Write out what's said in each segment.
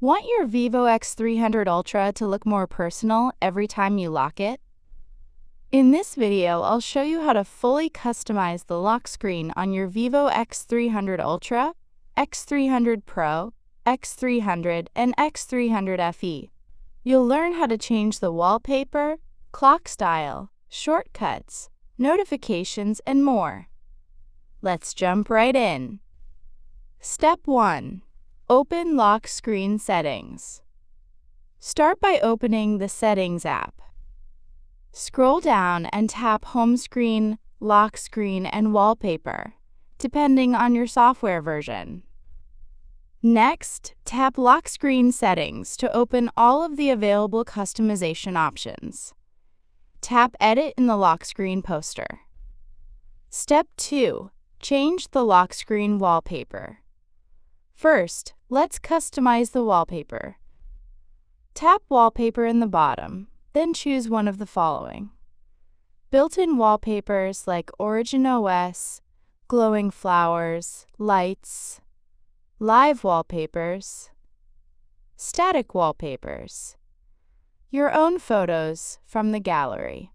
Want your Vivo X300 Ultra to look more personal every time you lock it? In this video, I'll show you how to fully customize the lock screen on your Vivo X300 Ultra, X300 Pro, X300, and X300 FE. You'll learn how to change the wallpaper, clock style, shortcuts, notifications, and more. Let's jump right in. Step 1. Open lock screen settings. Start by opening the Settings app. Scroll down and tap Home Screen, Lock Screen, and Wallpaper, depending on your software version. Next, tap Lock Screen Settings to open all of the available customization options. Tap Edit in the lock screen poster. Step 2. Change the lock screen wallpaper. First, let's customize the wallpaper. Tap Wallpaper in the bottom, then choose one of the following. Built-in wallpapers like Origin OS, glowing flowers, lights, live wallpapers, static wallpapers, your own photos from the gallery.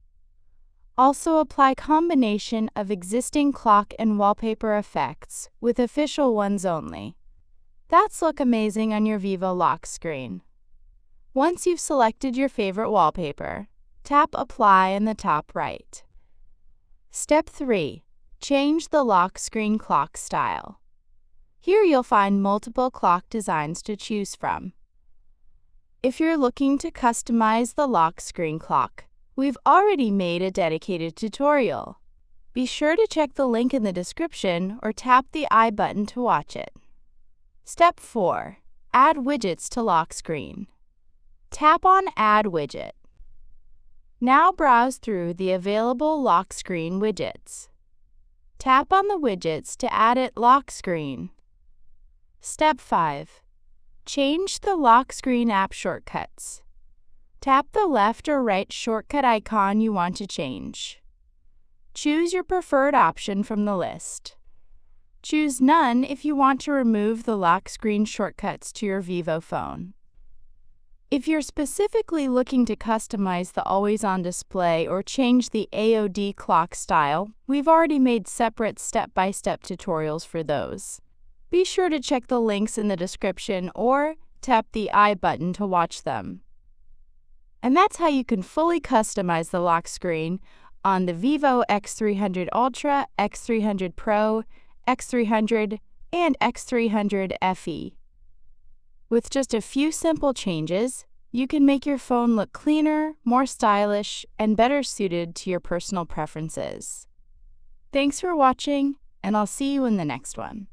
Also apply combination of existing clock and wallpaper effects with official ones only. That's look amazing on your Vivo lock screen. Once you've selected your favorite wallpaper, tap Apply in the top right. Step 3. Change the lock screen clock style. Here you'll find multiple clock designs to choose from. If you're looking to customize the lock screen clock, we've already made a dedicated tutorial. Be sure to check the link in the description or tap the I button to watch it. Step 4. Add widgets to lock screen. Tap on Add Widget. Now browse through the available lock screen widgets. Tap on the widgets to add it lock screen. Step 5. Change the lock screen app shortcuts. Tap the left or right shortcut icon you want to change. Choose your preferred option from the list. Choose None if you want to remove the lock screen shortcuts to your Vivo phone. If you're specifically looking to customize the always-on display or change the AOD clock style, we've already made separate step-by-step tutorials for those. Be sure to check the links in the description or tap the I button to watch them. And that's how you can fully customize the lock screen on the Vivo X300 Ultra, X300 Pro, X300, and X300 FE. With just a few simple changes, you can make your phone look cleaner, more stylish, and better suited to your personal preferences. Thanks for watching, and I'll see you in the next one.